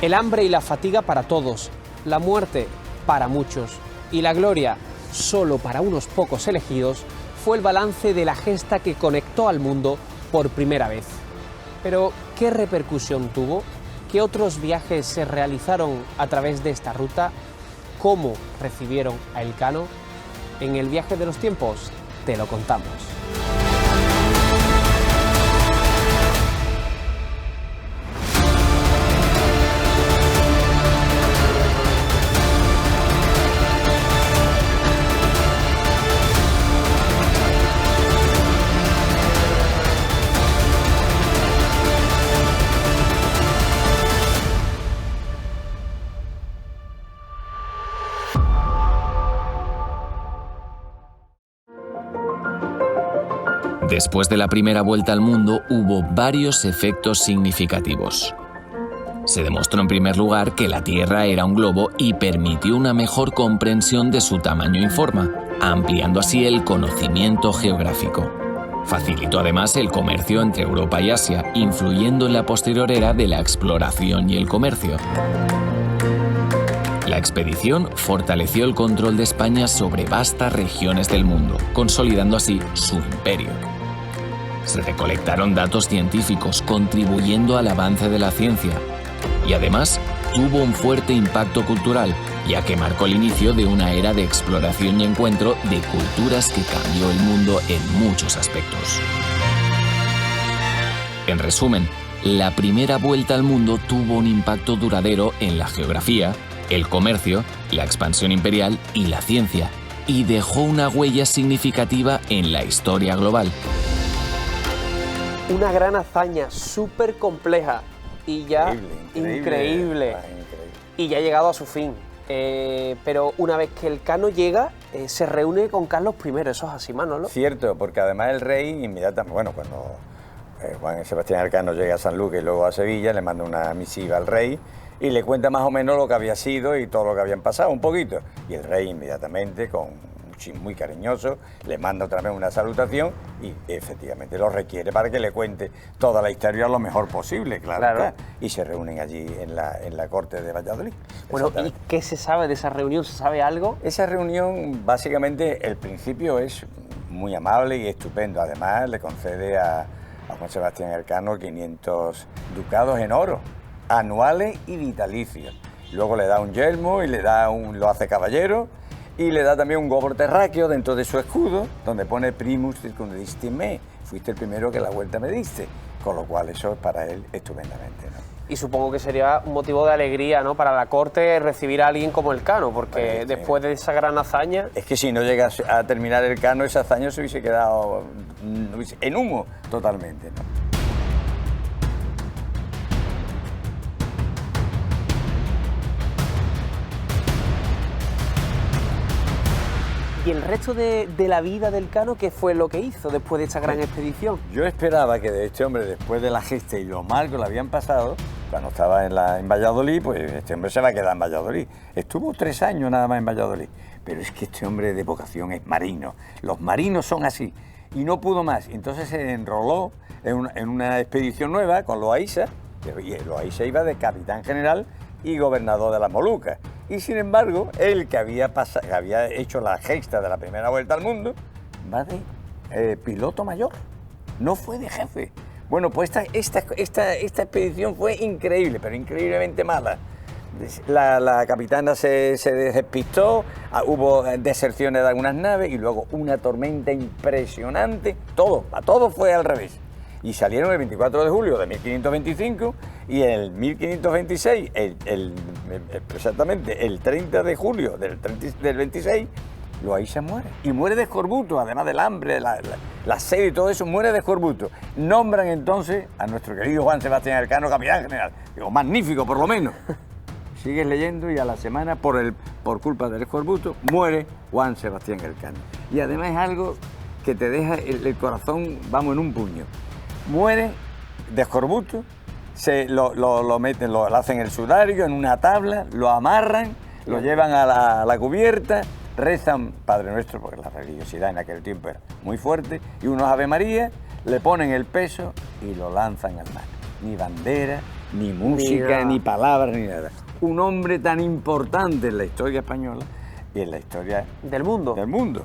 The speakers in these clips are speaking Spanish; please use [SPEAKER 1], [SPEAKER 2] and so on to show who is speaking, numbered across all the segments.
[SPEAKER 1] El hambre y la fatiga para todos, la muerte para muchos y la gloria solo para unos pocos elegidos fue el balance de la gesta que conectó al mundo por primera vez. Pero, ¿qué repercusión tuvo? ¿Qué otros viajes se realizaron a través de esta ruta? ¿Cómo recibieron a Elcano? En el viaje de los tiempos te lo contamos.
[SPEAKER 2] Después de la primera vuelta al mundo hubo varios efectos significativos. Se demostró en primer lugar que la Tierra era un globo y permitió una mejor comprensión de su tamaño y forma, ampliando así el conocimiento geográfico. Facilitó además el comercio entre Europa y Asia, influyendo en la posterior era de la exploración y el comercio. La expedición fortaleció el control de España sobre vastas regiones del mundo, consolidando así su imperio. Se recolectaron datos científicos, contribuyendo al avance de la ciencia, y además tuvo un fuerte impacto cultural, ya que marcó el inicio de una era de exploración y encuentro de culturas que cambió el mundo en muchos aspectos. En resumen, la primera vuelta al mundo tuvo un impacto duradero en la geografía, el comercio, la expansión imperial y la ciencia, y dejó una huella significativa en la historia global.
[SPEAKER 1] Una gran hazaña, súper compleja y ya increíble. Y ya ha llegado a su fin. Pero una vez que Elcano llega, se reúne con Carlos I, eso es así, Manolo.
[SPEAKER 3] Cierto, porque además el rey inmediatamente, bueno, cuando Juan Sebastián Elcano llega a San Luque y luego a Sevilla, le manda una misiva al rey y le cuenta más o menos lo que había sido y todo lo que habían pasado, un poquito. Y el rey inmediatamente, muy cariñoso, le manda otra vez una salutación y efectivamente lo requiere para que le cuente toda la historia lo mejor posible, claro. Y se reúnen allí en la corte de Valladolid.
[SPEAKER 1] Bueno, ¿y qué se sabe de esa reunión? ¿Se sabe algo?
[SPEAKER 3] Esa reunión, básicamente, el principio es muy amable y estupendo. Además, le concede a Juan Sebastián Elcano 500 ducados en oro, anuales y vitalicios. Luego le da un yelmo y lo hace caballero, y le da también un gobor terráqueo dentro de su escudo, donde pone primus circundiste me, fuiste el primero que la vuelta me diste, con lo cual eso es para él estupendamente, ¿no?
[SPEAKER 1] Y supongo que sería un motivo de alegría, ¿no?, para la corte recibir a alguien como Elcano, porque después de esa gran hazaña...
[SPEAKER 3] Es que si no llega a terminar Elcano, esa hazaña se hubiese quedado en humo totalmente, ¿no?
[SPEAKER 1] ¿Y el resto de la vida del Elcano qué fue lo que hizo después de esta gran expedición?
[SPEAKER 3] Yo esperaba que de este hombre, después de la gesta y lo mal que lo habían pasado, cuando estaba en Valladolid, pues este hombre se va a quedar en Valladolid. Estuvo 3 años nada más en Valladolid, pero es que este hombre de vocación es marino. Los marinos son así, y no pudo más. Entonces se enroló en una expedición nueva con Loaiza, y Loaiza iba de capitán general y gobernador de las Molucas. Y sin embargo, él que había hecho la gesta de la primera vuelta al mundo, va de piloto mayor, no fue de jefe. Bueno, pues esta expedición fue increíble, pero increíblemente mala. La capitana se despistó, hubo deserciones de algunas naves y luego una tormenta impresionante, todo fue al revés. Y salieron el 24 de julio de 1525 y en el 1526, exactamente el 30 de julio del 26, Loaiza muere. Y muere de escorbuto, además del hambre, la sed y todo eso, muere de escorbuto. Nombran entonces a nuestro querido Juan Sebastián Elcano capitán general. Digo, magnífico por lo menos. Sigues leyendo y a la semana, por culpa del escorbuto, muere Juan Sebastián Elcano. Y además es algo que te deja el corazón, vamos, en un puño. Muere de escorbuto, lo meten, lo hacen el sudario en una tabla, lo amarran, lo llevan a la cubierta, rezan Padre Nuestro, porque la religiosidad en aquel tiempo era muy fuerte, y unos Ave María, le ponen el peso y lo lanzan al mar. Ni bandera, ni música,
[SPEAKER 1] nada.
[SPEAKER 3] ni palabras, ni nada. Un hombre tan importante en la historia española y en la historia
[SPEAKER 1] Del mundo.
[SPEAKER 3] del mundo.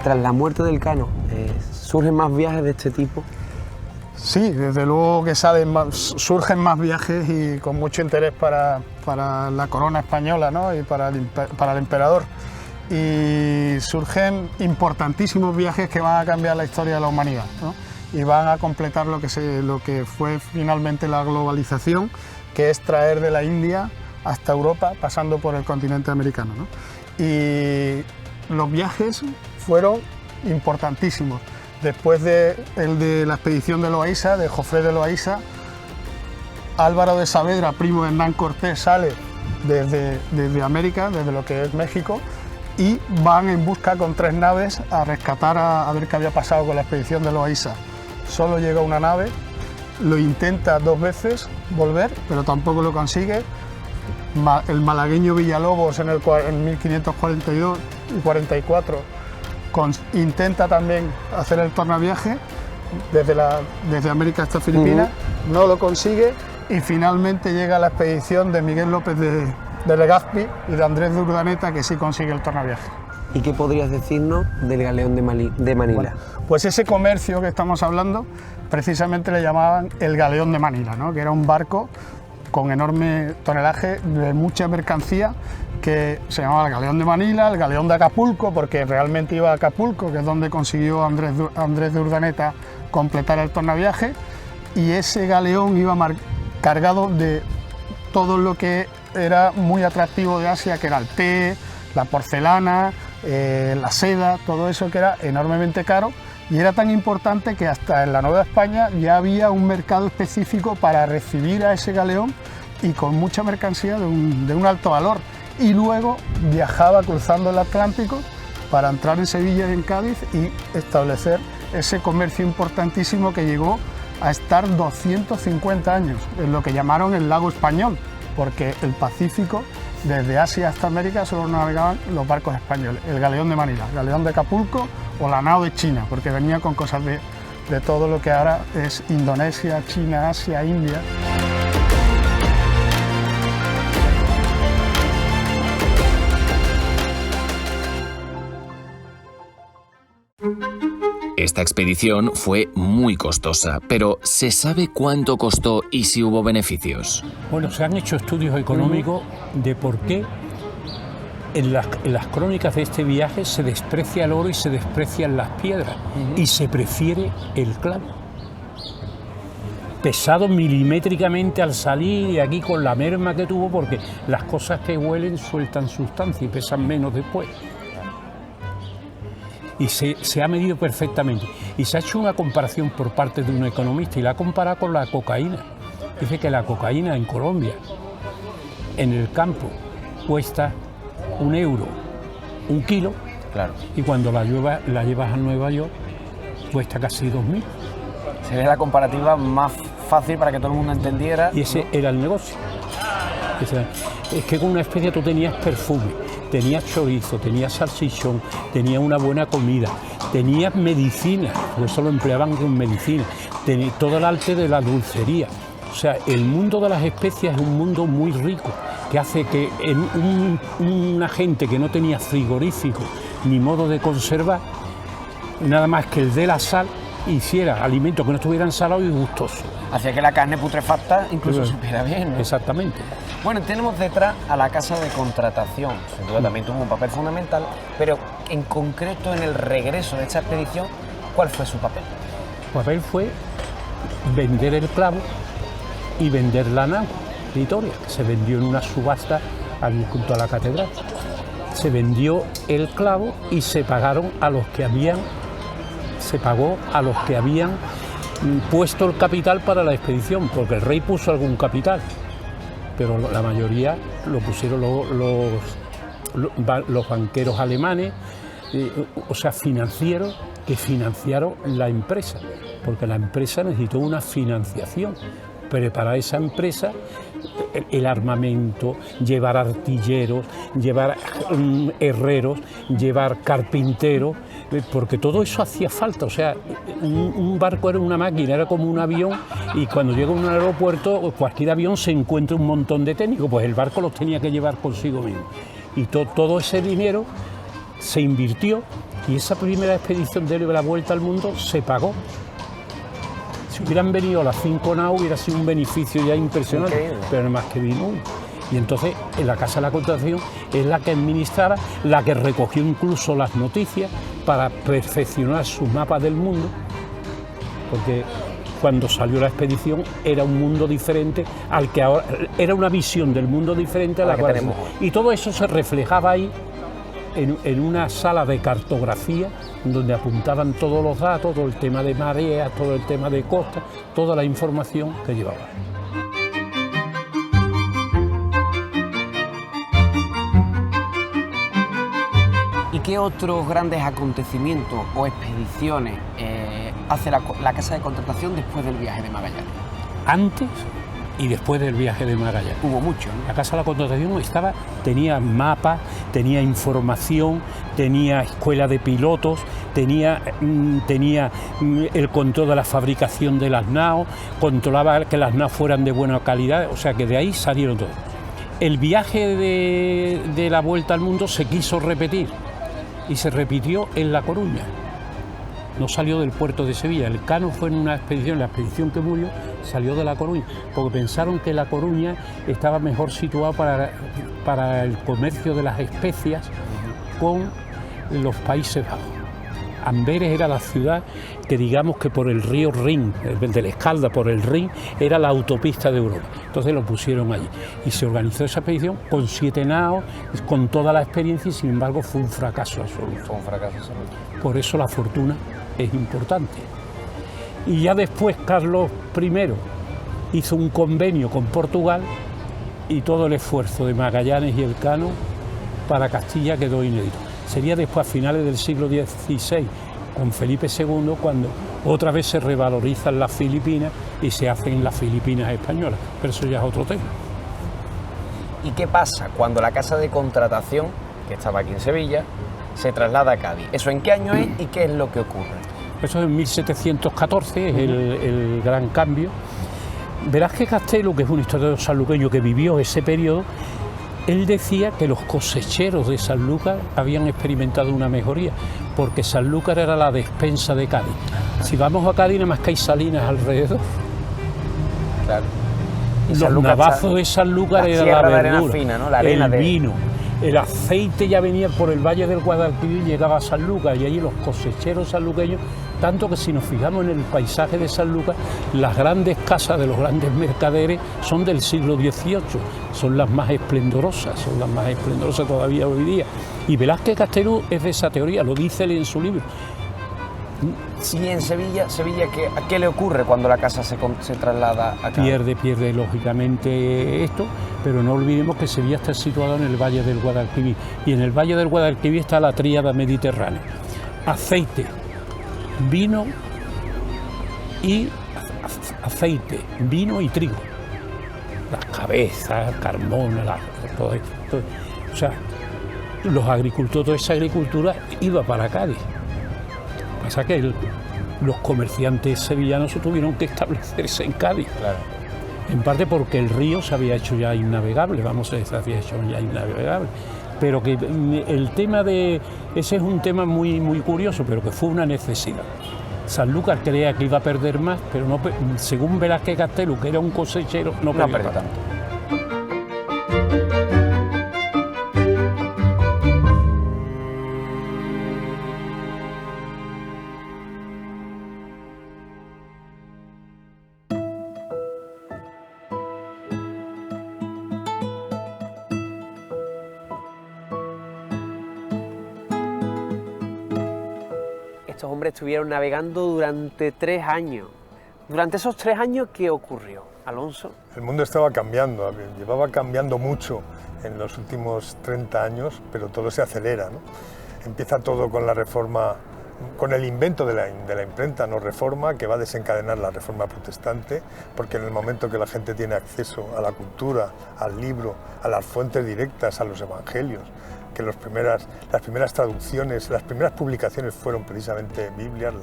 [SPEAKER 1] Tras la muerte del Cano, ¿surgen más viajes de este tipo?
[SPEAKER 4] Sí, desde luego que surgen más viajes y con mucho interés para la corona española, ¿no? Y para el emperador. Y surgen importantísimos viajes que van a cambiar la historia de la humanidad, ¿no? Y van a completar lo que fue finalmente la globalización, que es traer de la India hasta Europa, pasando por el continente americano, ¿no? Y los viajes fueron importantísimos. Después de la expedición de Loaiza, de Jofré de Loaiza, Álvaro de Saavedra, primo de Hernán Cortés, sale desde América, desde lo que es México, y van en busca con 3 naves a rescatar a ver qué había pasado con la expedición de Loaiza. Solo llega una nave, lo intenta 2 veces volver, pero tampoco lo consigue. El malagueño Villalobos en 1542 y 44 intenta también hacer el tornaviaje desde América hasta Filipinas, no lo consigue y finalmente llega la expedición de Miguel López de Legazpi y de Andrés de Urdaneta, que sí consigue el tornaviaje.
[SPEAKER 1] ¿Y qué podrías decirnos del galeón de Manila?
[SPEAKER 4] Bueno, pues ese comercio que estamos hablando, precisamente le llamaban el galeón de Manila, ¿no? Que era un barco con enorme tonelaje de mucha mercancía, que se llamaba el galeón de Manila, el galeón de Acapulco, porque realmente iba a Acapulco, que es donde consiguió Andrés de Urdaneta completar el tornaviaje, y ese galeón iba cargado de todo lo que era muy atractivo de Asia, que era el té, la porcelana, la seda, todo eso que era enormemente caro, y era tan importante que hasta en la Nueva España ya había un mercado específico para recibir a ese galeón y con mucha mercancía de un alto valor. Y luego viajaba cruzando el Atlántico para entrar en Sevilla y en Cádiz y establecer ese comercio importantísimo que llegó a estar 250 años en lo que llamaron el lago español, porque el Pacífico, desde Asia hasta América, solo navegaban los barcos españoles, el galeón de Manila, el galeón de Acapulco o la nao de China, porque venía con cosas de todo lo que ahora es Indonesia, China, Asia, India.
[SPEAKER 2] Esta expedición fue muy costosa, pero ¿se sabe cuánto costó y si hubo beneficios?
[SPEAKER 5] Bueno, se han hecho estudios económicos de por qué en las crónicas de este viaje se desprecia el oro y se desprecian las piedras y se prefiere el clavo. Pesado milimétricamente al salir y aquí con la merma que tuvo, porque las cosas que huelen sueltan sustancia y pesan menos después. Y se ha medido perfectamente. Y se ha hecho una comparación por parte de un economista y la ha comparado con la cocaína. Dice que la cocaína en Colombia, en el campo, cuesta €1 un kilo,
[SPEAKER 1] Claro.
[SPEAKER 5] y cuando la llevas a Nueva York cuesta casi 2.000.
[SPEAKER 1] Sería la comparativa más fácil para que todo el mundo entendiera.
[SPEAKER 5] Y ese era el negocio. Es que con una especia tú tenías perfume, tenías chorizo, tenías salchichón, tenías una buena comida, tenías medicina, por eso lo empleaban con medicina, todo el arte de la dulcería. O sea, el mundo de las especias es un mundo muy rico, que hace que una gente que no tenía frigorífico ni modo de conservar, nada más que el de la sal, hiciera alimentos que no estuvieran salados y gustosos.
[SPEAKER 1] Hacía que la carne putrefacta incluso supiera bien, ¿no?
[SPEAKER 5] Exactamente.
[SPEAKER 1] Bueno, tenemos detrás a la casa de contratación, sin duda también tuvo un papel fundamental, pero en concreto en el regreso de esta expedición, ¿cuál fue su papel?
[SPEAKER 5] El papel fue vender el clavo y vender la nao Vitoria, que se vendió en una subasta allí junto a la catedral. Se vendió el clavo y se pagaron a los que habían puesto el capital para la expedición, porque el rey puso algún capital, pero la mayoría lo pusieron los banqueros alemanes, o sea, financieros que financiaron la empresa, porque la empresa necesitó una financiación. Preparar esa empresa, el armamento, llevar artilleros, llevar herreros, llevar carpinteros, porque todo eso hacía falta. O sea, un barco era una máquina, era como un avión, y cuando llega a un aeropuerto, cualquier avión se encuentra un montón de técnicos, pues el barco los tenía que llevar consigo mismo. Y todo ese dinero se invirtió, y esa primera expedición de la vuelta al mundo se pagó. Si hubieran venido las 5 naos hubiera sido un beneficio ya impresionante, increíble. Pero nada más que vino uno. Y entonces en la Casa de la Contratación es la que administraba, la que recogió incluso las noticias para perfeccionar sus mapas del mundo, porque cuando salió la expedición era un mundo diferente al que ahora, era una visión del mundo diferente a la cual tenemos. Y todo eso se reflejaba ahí en una sala de cartografía donde apuntaban todos los datos, todo el tema de mareas, todo el tema de costas, toda la información que llevaba.
[SPEAKER 1] ¿Y qué otros grandes acontecimientos o expediciones hace la Casa de Contratación después del viaje de Magallanes?
[SPEAKER 5] Antes y después del viaje de Magallanes.
[SPEAKER 1] Hubo mucho, ¿no?
[SPEAKER 5] La Casa de la Contratación tenía mapas, tenía información, tenía escuela de pilotos, tenía el control de la fabricación de las naos, controlaba que las naos fueran de buena calidad, o sea que de ahí salieron todos. El viaje de la vuelta al mundo se quiso repetir y se repitió en La Coruña. No salió del puerto de Sevilla. El Cano fue en una expedición, la expedición que murió salió de La Coruña, porque pensaron que La Coruña estaba mejor situado para el comercio de las especias con los Países Bajos. Amberes era la ciudad que, digamos que por el río Rin, de la Escalda, por el Rin, era la autopista de Europa. Entonces lo pusieron allí y se organizó esa expedición con 7 naos, con toda la experiencia, y sin embargo fue un fracaso absoluto.
[SPEAKER 1] Fue un fracaso absoluto.
[SPEAKER 5] Por eso la fortuna es importante. Y ya después Carlos I hizo un convenio con Portugal y todo el esfuerzo de Magallanes y Elcano para Castilla quedó inédito. Sería después, a finales del siglo XVI, con Felipe II, cuando otra vez se revalorizan las Filipinas y se hacen las Filipinas españolas, pero eso ya es otro tema.
[SPEAKER 1] ¿Y qué pasa cuando la Casa de Contratación, que estaba aquí en Sevilla, se traslada a Cádiz? ¿Eso en qué año es y qué es lo que ocurre?
[SPEAKER 5] Eso es en 1714, es el gran cambio. Velázquez Castelo, que es un historiador sanluqueño que vivió ese periodo, él decía que los cosecheros de Sanlúcar habían experimentado una mejoría, porque Sanlúcar era la despensa de Cádiz. Si vamos a Cádiz, nada más que hay salinas alrededor.
[SPEAKER 1] Claro.
[SPEAKER 5] Los navazos de Sanlúcar era la verdura,
[SPEAKER 1] arena fina, ¿no? La arena
[SPEAKER 5] el vino, el aceite ya venía por el Valle del Guadalquivir y llegaba a Sanlúcar, y allí los cosecheros sanluqueños, tanto que si nos fijamos en el paisaje de Sanlúcar, las grandes casas de los grandes mercaderes son del siglo XVIII, son las más esplendorosas todavía hoy día. Y Velázquez Castelo es de esa teoría, lo dice él en su libro.
[SPEAKER 1] Y en Sevilla, ¿qué le ocurre cuando la casa se traslada a Cádiz?
[SPEAKER 5] Pierde lógicamente esto, pero no olvidemos que Sevilla está situado en el Valle del Guadalquivir, y en el Valle del Guadalquivir está la tríada mediterránea: aceite, vino y trigo. Las cabezas, Carmona, todo esto. O sea, los agricultores, toda esa agricultura iba para Cádiz. Pasa que los comerciantes sevillanos tuvieron que establecerse en Cádiz.
[SPEAKER 1] Claro.
[SPEAKER 5] En parte porque el río se había hecho ya innavegable, pero que el tema ese es un tema muy, muy curioso, pero que fue una necesidad. Sanlúcar creía que iba a perder más, pero no, según Velázquez Castelo, que era un cosechero, no perdió tanto. Estos hombres estuvieron navegando durante 3 años
[SPEAKER 1] Durante esos 3 años, ¿qué ocurrió, Alonso?
[SPEAKER 6] El mundo estaba cambiando, llevaba cambiando mucho en los últimos 30 años, pero todo se acelera, ¿no? Empieza todo con la reforma, con el invento de la imprenta, no reforma, que va a desencadenar la reforma protestante, porque en el momento que la gente tiene acceso a la cultura, al libro, a las fuentes directas, a los evangelios, que las primeras traducciones, las primeras publicaciones fueron precisamente Biblias,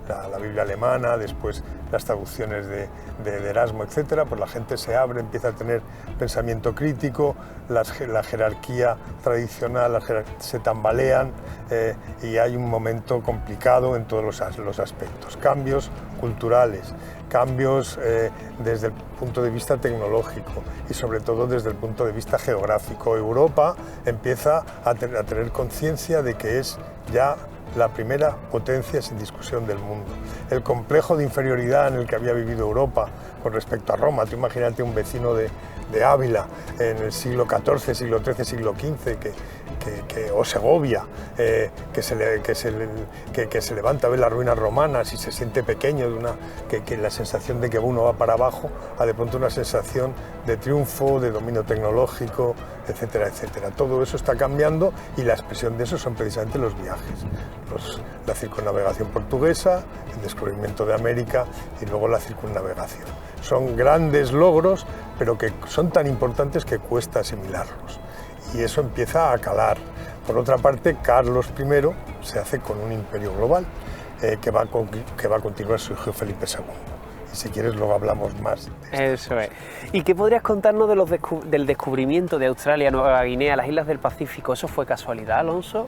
[SPEAKER 6] la Biblia alemana, después las traducciones de Erasmo, etc., pues la gente se abre, empieza a tener pensamiento crítico, la jerarquía tradicional se tambalean y hay un momento complicado en todos los aspectos. Cambios culturales, cambios desde el punto de vista tecnológico y sobre todo desde el punto de vista geográfico. Europa empieza a tener conciencia de que es ya la primera potencia sin discusión del mundo. El complejo de inferioridad en el que había vivido Europa con respecto a Roma, tú imagínate un vecino de Ávila en el siglo XIV, siglo XIII, siglo XV, o Segovia, que se levanta a ver las ruinas romanas y se siente pequeño, que la sensación de que uno va para abajo, a de pronto una sensación de triunfo, de dominio tecnológico, etcétera, etcétera. Todo eso está cambiando y la expresión de eso son precisamente los viajes. La circunnavegación portuguesa, el descubrimiento de América y luego la circunnavegación. Son grandes logros, pero que son tan importantes que cuesta asimilarlos. Y eso empieza a calar. Por otra parte, Carlos I se hace con un imperio global que va a continuar su hijo Felipe II. Y si quieres luego hablamos más de
[SPEAKER 1] Eso es. ¿Y qué podrías contarnos del descubrimiento de Australia, Nueva Guinea, las islas del Pacífico? ¿Eso fue casualidad, Alonso?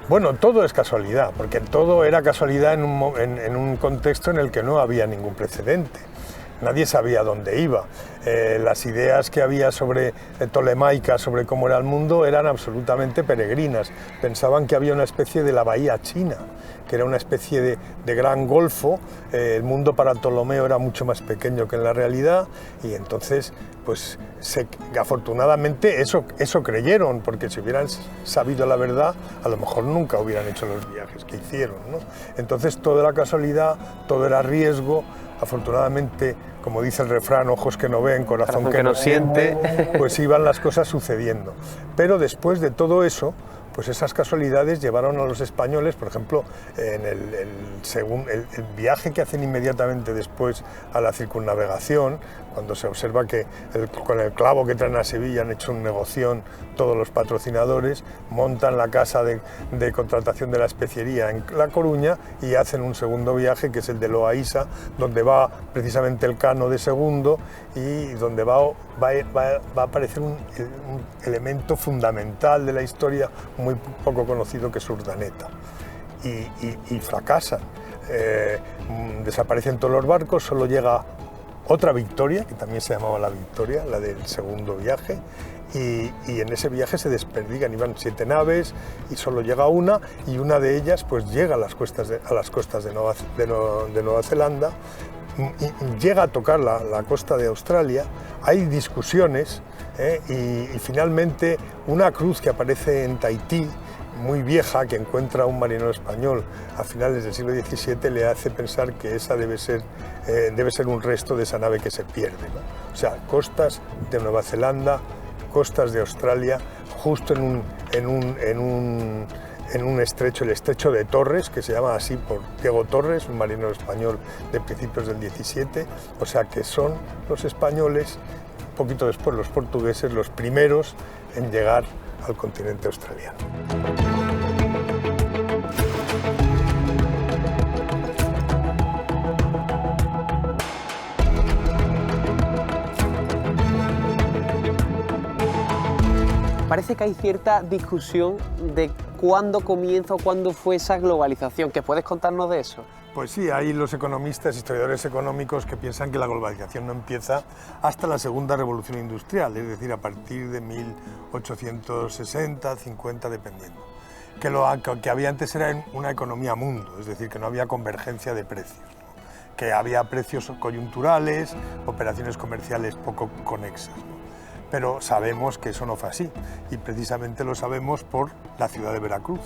[SPEAKER 6] Bueno, todo es casualidad, porque todo era casualidad en un contexto en el que no había ningún precedente. Nadie sabía dónde iba. Las ideas que había sobre Ptolemaicas, sobre cómo era el mundo, eran absolutamente peregrinas. Pensaban que había una especie de la bahía china, que era una especie de gran golfo. El mundo para Ptolomeo era mucho más pequeño que en la realidad y entonces, pues afortunadamente eso creyeron, porque si hubieran sabido la verdad, a lo mejor nunca hubieran hecho los viajes que hicieron, ¿no? Entonces todo era casualidad, todo era riesgo. Afortunadamente, como dice el refrán, ojos que no ven, corazón que no siente, pues iban las cosas sucediendo. Pero después de todo eso, pues esas casualidades llevaron a los españoles, por ejemplo, en el viaje que hacen inmediatamente después a la circunnavegación, cuando se observa que con el clavo que traen a Sevilla han hecho un negoción todos los patrocinadores, montan la casa de contratación de la especiería en La Coruña y hacen un segundo viaje, que es el de Loaísa, donde va precisamente el Cano de II y donde va a aparecer un elemento fundamental de la historia muy poco conocido, que es Urdaneta. Y fracasan. Desaparecen todos los barcos, solo llega otra Victoria, que también se llamaba la Victoria, la del segundo viaje, y en ese viaje se desperdigan, iban 7 naves y solo llega una, y una de ellas pues llega a las costas de Nueva Zelanda, y llega a tocar la costa de Australia. Hay discusiones y finalmente una cruz que aparece en Tahití, muy vieja, que encuentra un marinero español a finales del siglo XVII, le hace pensar que esa debe ser un resto de esa nave que se pierde, ¿no? O sea, costas de Nueva Zelanda, costas de Australia, justo en un estrecho, el estrecho de Torres, que se llama así por Diego Torres, un marinero español de principios del XVII, o sea que son los españoles, un poquito después los portugueses, los primeros en llegar al continente australiano.
[SPEAKER 1] Parece que hay cierta discusión de cuándo comienza o cuándo fue esa globalización. ¿Qué puedes contarnos de eso?
[SPEAKER 6] Pues sí, hay los economistas, historiadores económicos que piensan que la globalización no empieza hasta la segunda revolución industrial, es decir, a partir de 1860, 50, dependiendo. Que lo que había antes era una economía mundo, es decir, que no había convergencia de precios, ¿no? Que había precios coyunturales, operaciones comerciales poco conexas, ¿no? Pero sabemos que eso no fue así, y precisamente lo sabemos por la ciudad de Veracruz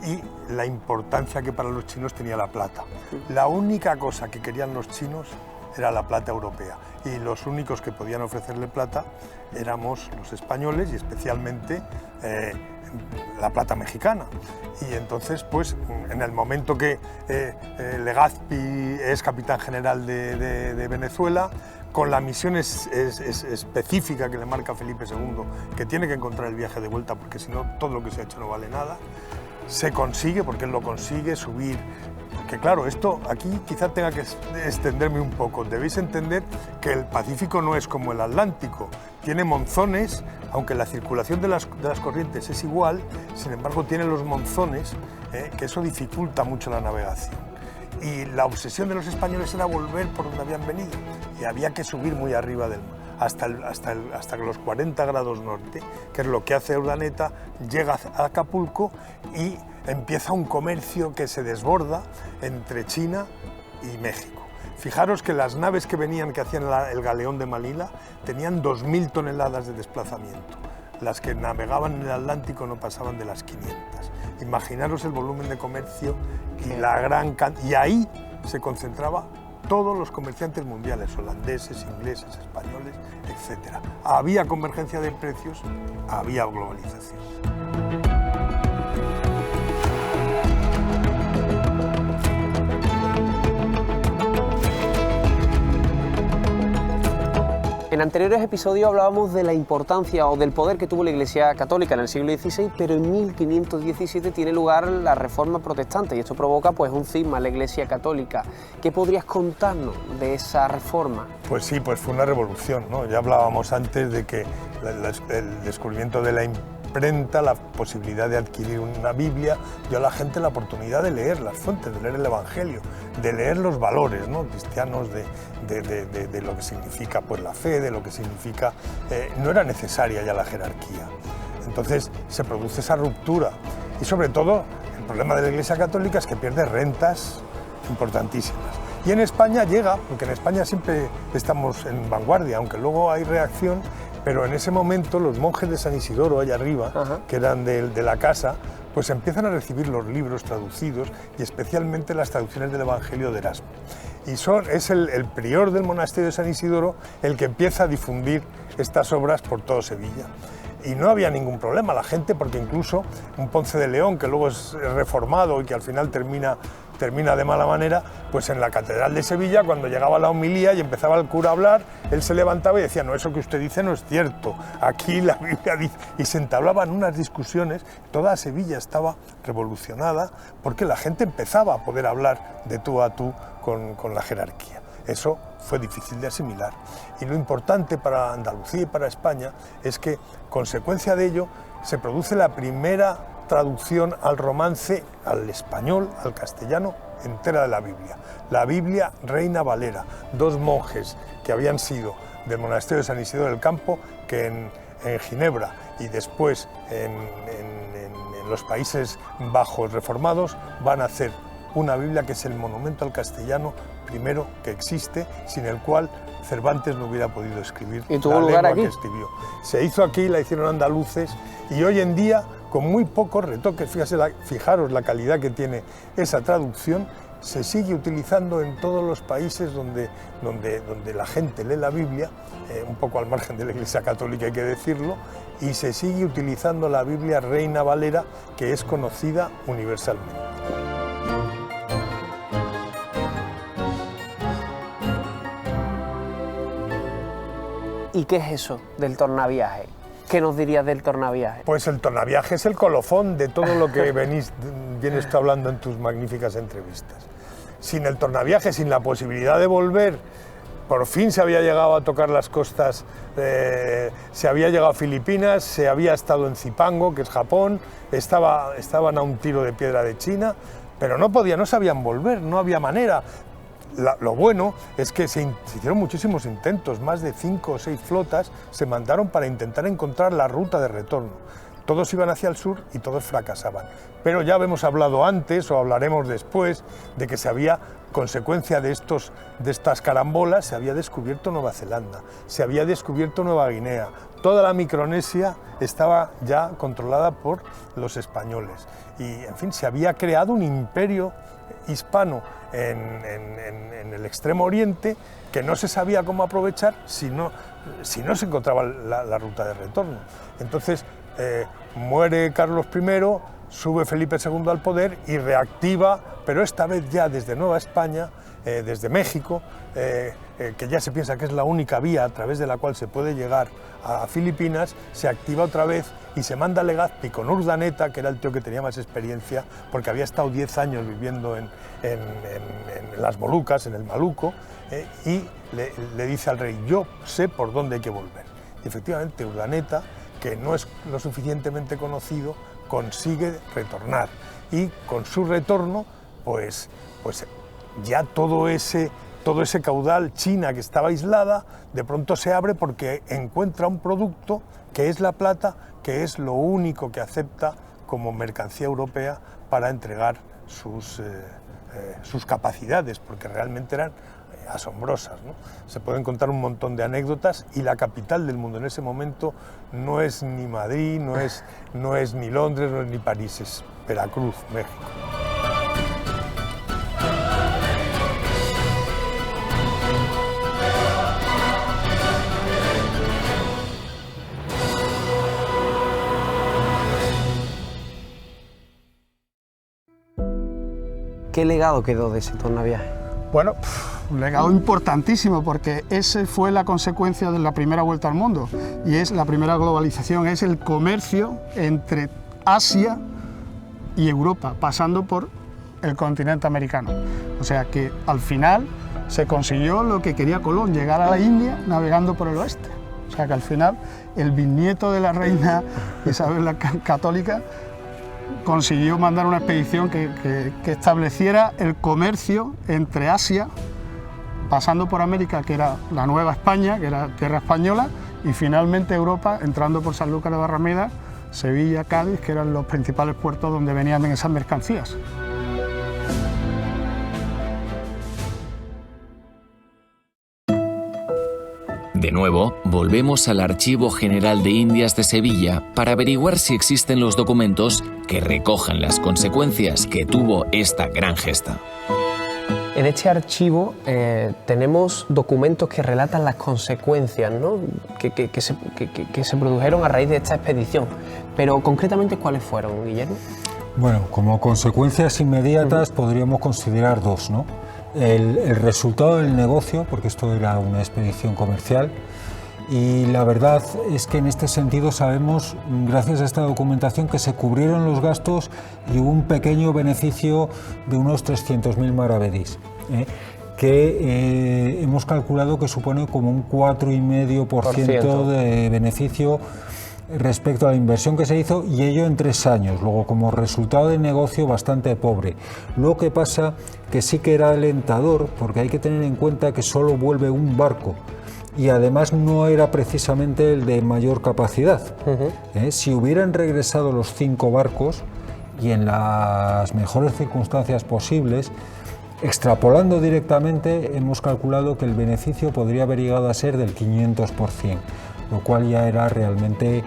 [SPEAKER 6] y la importancia que para los chinos tenía la plata. La única cosa que querían los chinos era la plata europea. Y los únicos que podían ofrecerle plata éramos los españoles y especialmente la plata mexicana. Y entonces, pues, en el momento que Legazpi es capitán general de Venezuela, con la misión específica que le marca Felipe II, que tiene que encontrar el viaje de vuelta, porque si no, todo lo que se ha hecho no vale nada, se consigue, porque él lo consigue, subir. Que claro, esto aquí quizá tenga que extenderme un poco. Debéis entender que el Pacífico no es como el Atlántico. Tiene monzones, aunque la circulación de las corrientes es igual, sin embargo tiene los monzones, que eso dificulta mucho la navegación. Y la obsesión de los españoles era volver por donde habían venido, y había que subir muy arriba del mar, hasta los 40 grados norte, que es lo que hace Urdaneta, llega a Acapulco y empieza un comercio que se desborda entre China y México. Fijaros que las naves que venían, que hacían el galeón de Manila, tenían 2000 toneladas de desplazamiento. Las que navegaban en el Atlántico no pasaban de las 500. Imaginaros el volumen de comercio y ahí se concentraba todos los comerciantes mundiales, holandeses, ingleses, españoles, etc. Había convergencia de precios, había globalización.
[SPEAKER 1] En anteriores episodios hablábamos de la importancia o del poder que tuvo la Iglesia Católica en el siglo XVI, pero en 1517 tiene lugar la Reforma Protestante y esto provoca pues un cisma en la Iglesia Católica. ¿Qué podrías contarnos de esa reforma?
[SPEAKER 6] Pues sí, pues fue una revolución, ¿no? Ya hablábamos antes de que el descubrimiento de la imprenta, la posibilidad de adquirir una Biblia, dio a la gente la oportunidad de leer las fuentes, de leer el Evangelio, de leer los valores, ¿no?, cristianos de lo que significa pues, la fe, de lo que significa... no era necesaria ya la jerarquía. Entonces se produce esa ruptura y sobre todo el problema de la Iglesia Católica es que pierde rentas importantísimas. Y en España llega, porque en España siempre estamos en vanguardia, aunque luego hay reacción, pero en ese momento los monjes de San Isidoro, allá arriba, que eran de la casa, pues empiezan a recibir los libros traducidos y especialmente las traducciones del Evangelio de Erasmo. Y es el prior del monasterio de San Isidoro el que empieza a difundir estas obras por todo Sevilla. Y no había ningún problema, la gente, porque incluso un Ponce de León, que luego es reformado y que al final termina de mala manera, pues en la Catedral de Sevilla, cuando llegaba la homilía y empezaba el cura a hablar, él se levantaba y decía, no, eso que usted dice no es cierto, aquí la Biblia dice... Y se entablaban unas discusiones, toda Sevilla estaba revolucionada, porque la gente empezaba a poder hablar de tú a tú con la jerarquía. Eso fue difícil de asimilar. Y lo importante para Andalucía y para España es que, consecuencia de ello, se produce la primera traducción al romance, al español, al castellano, entera de la Biblia. La Biblia Reina Valera, dos monjes que habían sido del monasterio de San Isidoro del Campo, que en Ginebra y después en los Países Bajos reformados van a hacer una Biblia que es el monumento al castellano primero que existe, sin el cual Cervantes no hubiera podido escribir
[SPEAKER 1] ¿Y tuvo
[SPEAKER 6] la
[SPEAKER 1] lugar
[SPEAKER 6] lengua
[SPEAKER 1] aquí?
[SPEAKER 6] que escribió. Se hizo aquí, la hicieron andaluces y hoy en día, con muy pocos retoques, fijaros la calidad que tiene esa traducción, se sigue utilizando en todos los países donde la gente lee la Biblia, un poco al margen de la Iglesia Católica hay que decirlo, y se sigue utilizando la Biblia Reina Valera, que es conocida universalmente.
[SPEAKER 1] ¿Y qué es eso del tornaviaje? ¿Qué nos dirías del tornaviaje?
[SPEAKER 6] Pues el tornaviaje es el colofón de todo lo que vienes tú hablando en tus magníficas entrevistas. Sin el tornaviaje, sin la posibilidad de volver, por fin se había llegado a tocar las costas, se había llegado a Filipinas, se había estado en Zipango, que es Japón, estaban a un tiro de piedra de China, pero no sabían volver, no había manera. Lo bueno es que se hicieron muchísimos intentos, más de 5 o 6 flotas se mandaron para intentar encontrar la ruta de retorno. Todos iban hacia el sur y todos fracasaban. Pero ya hemos hablado antes, o hablaremos después, de que consecuencia de estas carambolas, se había descubierto Nueva Zelanda, se había descubierto Nueva Guinea. Toda la Micronesia estaba ya controlada por los españoles. Y, en fin, se había creado un imperio hispano en el Extremo Oriente que no se sabía cómo aprovechar si no se encontraba la ruta de retorno. Entonces muere Carlos I, sube Felipe II al poder y reactiva, pero esta vez ya desde Nueva España, desde México, que ya se piensa que es la única vía a través de la cual se puede llegar a Filipinas, se activa otra vez y se manda a Legazpi con Urdaneta, que era el tío que tenía más experiencia, porque había estado 10 años viviendo en las Molucas, en el Maluco, y le dice al rey: yo sé por dónde hay que volver. Y efectivamente Urdaneta, que no es lo suficientemente conocido, consigue retornar, y con su retorno pues ya todo ese caudal, China, que estaba aislada, de pronto se abre porque encuentra un producto que es la plata, que es lo único que acepta como mercancía europea para entregar sus capacidades, porque realmente eran asombrosas, ¿no? Se pueden contar un montón de anécdotas, y la capital del mundo en ese momento no es ni Madrid, no es ni Londres, no es ni París, es Veracruz, México.
[SPEAKER 1] ¿Qué legado quedó de ese tornaviaje?
[SPEAKER 4] Bueno, un legado importantísimo, porque ese fue la consecuencia de la primera vuelta al mundo, y es la primera globalización, es el comercio entre Asia y Europa, pasando por el continente americano. O sea que al final se consiguió lo que quería Colón, llegar a la India navegando por el oeste. O sea que al final el bisnieto de la reina Isabel la Católica consiguió mandar una expedición que estableciera el comercio entre Asia, pasando por América, que era la Nueva España, que era tierra española, y finalmente Europa, entrando por Sanlúcar de Barrameda, Sevilla, Cádiz, que eran los principales puertos donde venían esas mercancías.
[SPEAKER 2] De nuevo, volvemos al Archivo General de Indias de Sevilla para averiguar si existen los documentos que recogen las consecuencias que tuvo esta gran gesta.
[SPEAKER 1] En este archivo tenemos documentos que relatan las consecuencias, ¿no?, que se produjeron a raíz de esta expedición. Pero concretamente, ¿cuáles fueron, Guillermo?
[SPEAKER 7] Bueno, como consecuencias inmediatas podríamos considerar dos, ¿no? El resultado del negocio, porque esto era una expedición comercial, y la verdad es que en este sentido sabemos, gracias a esta documentación, que se cubrieron los gastos y hubo un pequeño beneficio de unos 300.000 maravedís, que hemos calculado que supone como un 4,5% de beneficio respecto a la inversión que se hizo, y ello en 3 años. Luego, como resultado de negocio, bastante pobre. Lo que pasa que sí que era alentador, porque hay que tener en cuenta que solo vuelve un barco, y además no era precisamente el de mayor capacidad. Si hubieran regresado los 5 barcos, y en las mejores circunstancias posibles, extrapolando directamente, hemos calculado que el beneficio podría haber llegado a ser del 500%, lo cual ya era realmente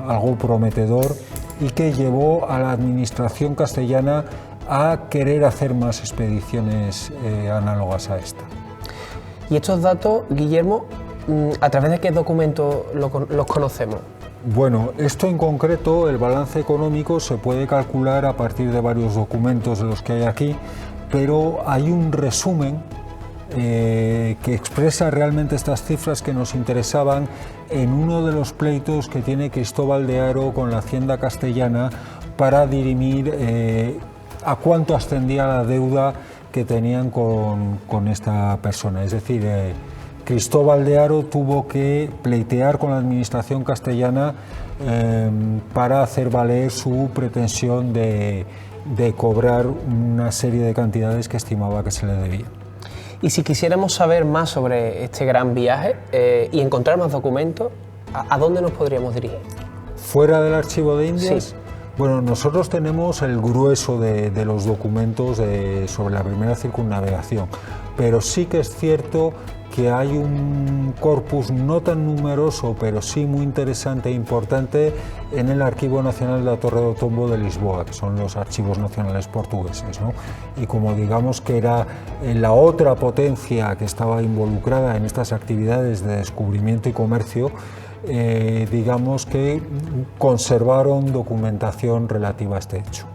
[SPEAKER 7] algo prometedor, y que llevó a la administración castellana a querer hacer más expediciones análogas a esta.
[SPEAKER 1] Y estos datos, Guillermo, ¿a través de qué documentos los conocemos?
[SPEAKER 7] Bueno, esto en concreto, el balance económico, se puede calcular a partir de varios documentos de los que hay aquí, pero hay un resumen que expresa realmente estas cifras que nos interesaban en uno de los pleitos que tiene Cristóbal de Haro con la Hacienda castellana para dirimir a cuánto ascendía la deuda que tenían con esta persona. Es decir, Cristóbal de Haro tuvo que pleitear con la administración castellana para hacer valer su pretensión de cobrar una serie de cantidades que estimaba que se le debía.
[SPEAKER 1] Y si quisiéramos saber más sobre este gran viaje y encontrar más documentos, ¿a dónde nos podríamos dirigir?
[SPEAKER 7] ¿Fuera del Archivo de Indias?
[SPEAKER 1] Sí.
[SPEAKER 7] Bueno, nosotros tenemos el grueso de los documentos sobre la primera circunnavegación, pero sí que es cierto que hay un corpus no tan numeroso, pero sí muy interesante e importante en el Arquivo Nacional de la Torre do Tombo de Lisboa, que son los archivos nacionales portugueses, ¿no? Y como digamos que era la otra potencia que estaba involucrada en estas actividades de descubrimiento y comercio, digamos que conservaron documentación relativa a este hecho.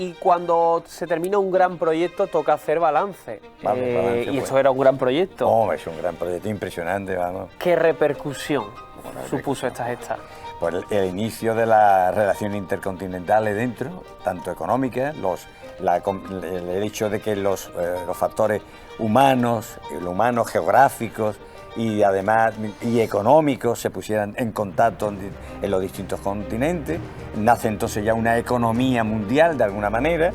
[SPEAKER 1] Y cuando se termina un gran proyecto toca hacer balance.
[SPEAKER 3] Balance,
[SPEAKER 1] y
[SPEAKER 3] pues.
[SPEAKER 1] esto era un gran proyecto.
[SPEAKER 3] Oh, es un gran proyecto impresionante, vamos.
[SPEAKER 1] ¿Qué repercusión supuso esta gesta?
[SPEAKER 3] Pues el inicio de las relaciones intercontinentales dentro, tanto económicas, el hecho de que los factores humanos geográficos y además y económicos se pusieran en contacto en los distintos continentes. Nace entonces ya una economía mundial de alguna manera.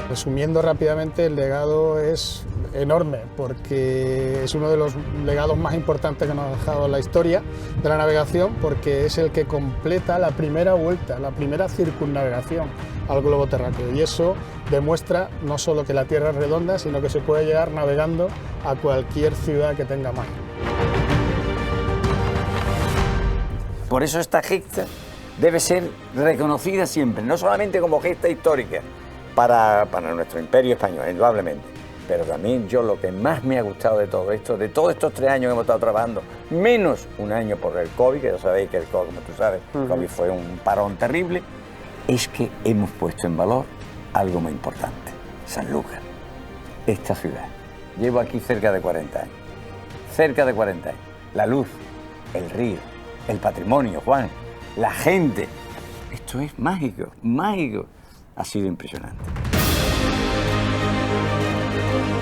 [SPEAKER 4] Resumiendo rápidamente, el legado es enorme porque es uno de los legados más importantes que nos ha dejado la historia de la navegación, porque es el que completa la primera vuelta, la primera circunnavegación al globo terráqueo, y eso demuestra no solo que la Tierra es redonda, sino que se puede llegar navegando a cualquier ciudad que tenga mar.
[SPEAKER 3] Por eso esta gesta debe ser reconocida siempre, no solamente como gesta histórica para nuestro imperio español, indudablemente, pero también yo lo que más me ha gustado de todo esto, de todos estos 3 años que hemos estado trabajando, menos un año por el COVID, que ya sabéis que el COVID, como tú sabes, el COVID fue un parón terrible, es que hemos puesto en valor algo muy importante, Sanlúcar, esta ciudad. Llevo aquí cerca de 40 años, la luz, el río, el patrimonio, Juan, la gente, esto es mágico, mágico, ha sido impresionante.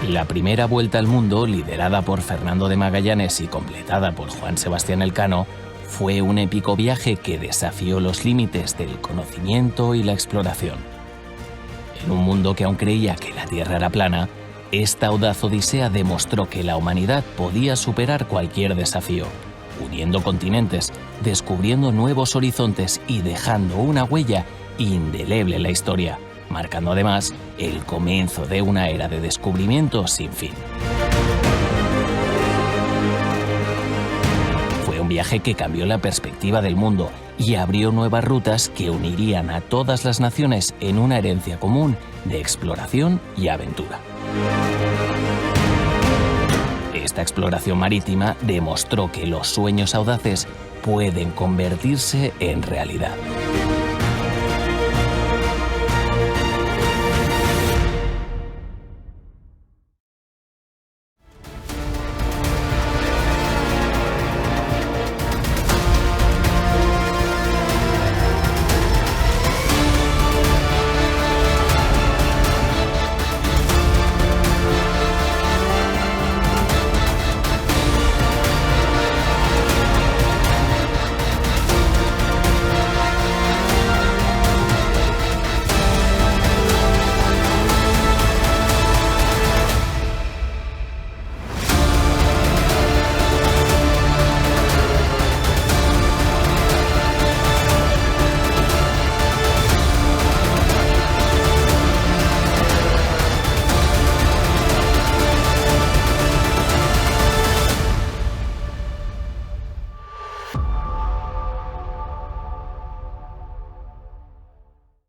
[SPEAKER 2] La primera vuelta al mundo, liderada por Fernando de Magallanes y completada por Juan Sebastián Elcano, fue un épico viaje que desafió los límites del conocimiento y la exploración. En un mundo que aún creía que la Tierra era plana, esta audaz odisea demostró que la humanidad podía superar cualquier desafío, uniendo continentes, descubriendo nuevos horizontes y dejando una huella indeleble en la historia, marcando además el comienzo de una era de descubrimiento sin fin. Fue un viaje que cambió la perspectiva del mundo y abrió nuevas rutas que unirían a todas las naciones en una herencia común de exploración y aventura. Esta exploración marítima demostró que los sueños audaces pueden convertirse en realidad.